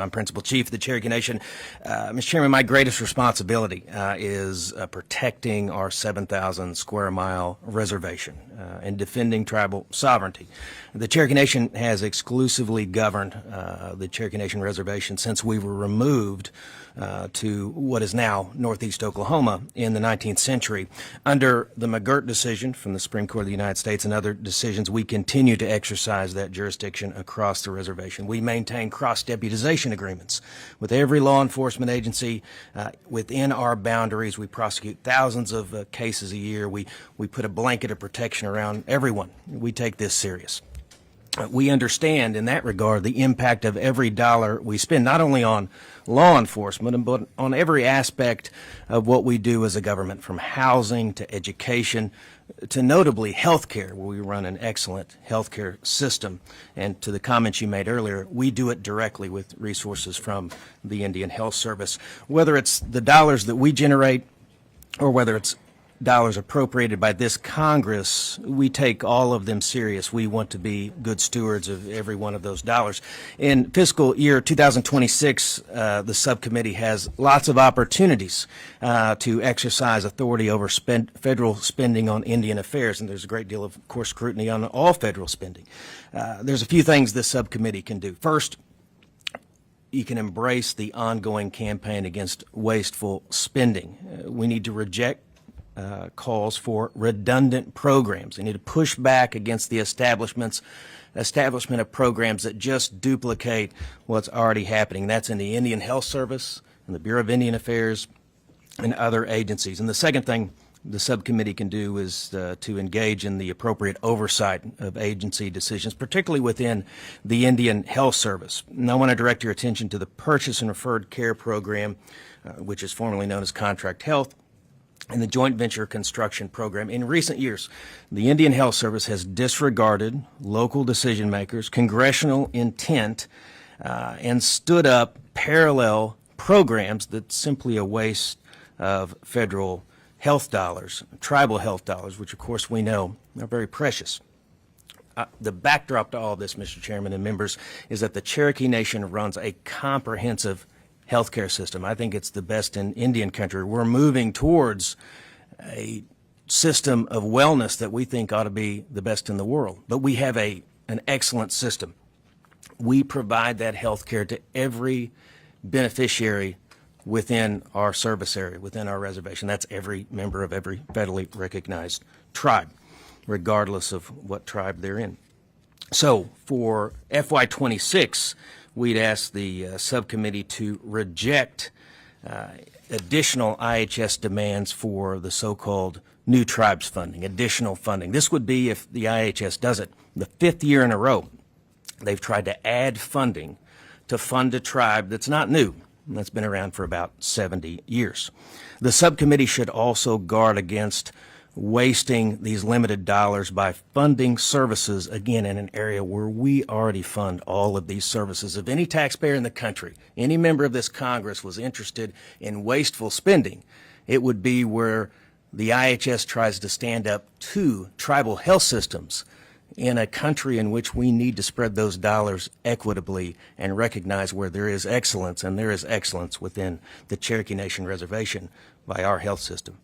Tribe. I'm Principal Chief of the Cherokee Nation. Mr. Chairman, my greatest responsibility is protecting our 7,000 square mile reservation and defending tribal sovereignty. The Cherokee Nation has exclusively governed the Cherokee Nation reservation since we were removed to what is now northeast Oklahoma in the 19th century. Under the McGirt decision from the Supreme Court of the United States and other decisions, we continue to exercise that jurisdiction across the reservation. We maintain cross-deputization agreements with every law enforcement agency within our boundaries. We prosecute thousands of cases a year. We put a blanket of protection around everyone. We take this serious. We understand in that regard the impact of every dollar we spend, not only on law enforcement, but on every aspect of what we do as a government, from housing to education to notably health care, where we run an excellent health care system. And to the comments you made earlier, we do it directly with resources from the Indian Health Service. Whether it's the dollars that we generate or whether it's dollars appropriated by this Congress, we take all of them serious. We want to be good stewards of every one of those dollars. In fiscal year 2026, the subcommittee has lots of opportunities to exercise authority over federal spending on Indian affairs, and there's a great deal of course, scrutiny on all federal spending. There's a few things this subcommittee can do. First, you can embrace the ongoing campaign against wasteful spending. We need to reject calls for redundant programs. We need to push back against the establishment of programs that just duplicate what's already happening. That's in the Indian Health Service and the Bureau of Indian Affairs and other agencies. And the second thing the subcommittee can do is to engage in the appropriate oversight of agency decisions, particularly within the Indian Health Service. And I want to direct your attention to the Purchase and Referred Care Program, which is formerly known as Contract Health, and the Joint Venture Construction Program. In recent years, the Indian Health Service has disregarded local decision makers, congressional intent, and stood up parallel programs that's simply a waste of federal health dollars, tribal health dollars, which of course we know are very precious. The backdrop to all of this, Mr. Chairman and members, is that the Cherokee Nation runs a comprehensive healthcare system. I think it's the best in Indian country. We're moving towards a system of wellness that we think ought to be the best in the world. But we have an excellent system. We provide that health care to every beneficiary within our service area, within our reservation. That's every member of every federally recognized tribe, regardless of what tribe they're in. So for FY26, we'd ask the subcommittee to reject additional IHS demands for the so-called new tribes funding, additional funding. This would be, if the IHS does it, the fifth year in a row they've tried to add funding to fund a tribe that's not new, and that's been around for about 70 years. The subcommittee should also guard against wasting these limited dollars by funding services, again, in an area where we already fund all of these services. If any taxpayer in the country, any member of this Congress was interested in wasteful spending, it would be where the IHS tries to stand up to tribal health systems in a country in which we need to spread those dollars equitably and recognize where there is excellence, and there is excellence within the Cherokee Nation Reservation by our health system.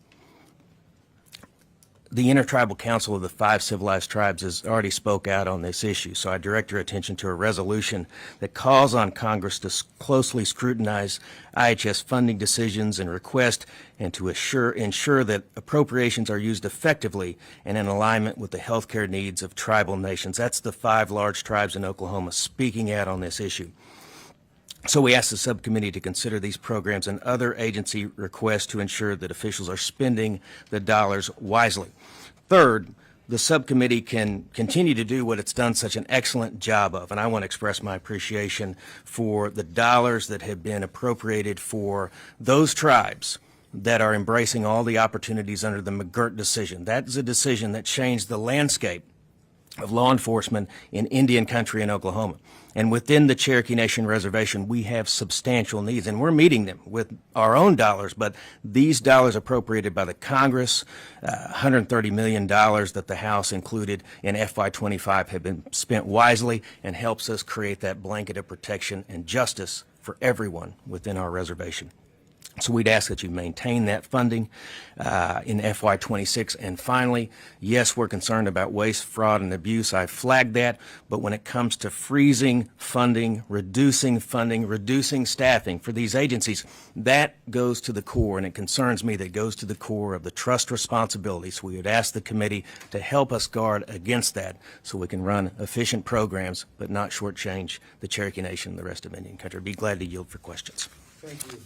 The Intertribal Council of the 5 Civilized Tribes has already spoke out on this issue, so I direct your attention to a resolution that calls on Congress to closely scrutinize IHS funding decisions and request and to ensure that appropriations are used effectively and in alignment with the healthcare needs of tribal nations. That's the 5 large tribes in Oklahoma speaking out on this issue. So we ask the subcommittee to consider these programs and other agency requests to ensure that officials are spending the dollars wisely. Third, the subcommittee can continue to do what it's done such an excellent job of, and I want to express my appreciation for the dollars that have been appropriated for those tribes that are embracing all the opportunities under the McGirt decision. That is a decision that changed the landscape of law enforcement in Indian country in Oklahoma. And within the Cherokee Nation Reservation, we have substantial needs, and we're meeting them with our own dollars, but these dollars appropriated by the Congress, $130 million that the House included in FY25 have been spent wisely and helps us create that blanket of protection and justice for everyone within our reservation. So we'd ask that you maintain that funding in FY26. And finally, yes, we're concerned about waste, fraud, and abuse. I flagged that. But when it comes to freezing funding, reducing staffing for these agencies, that goes to the core, and it concerns me that it goes to the core of the trust responsibility. So we would ask the committee to help us guard against that so we can run efficient programs but not shortchange the Cherokee Nation and the rest of Indian country. I'd be glad to yield for questions. Thank you.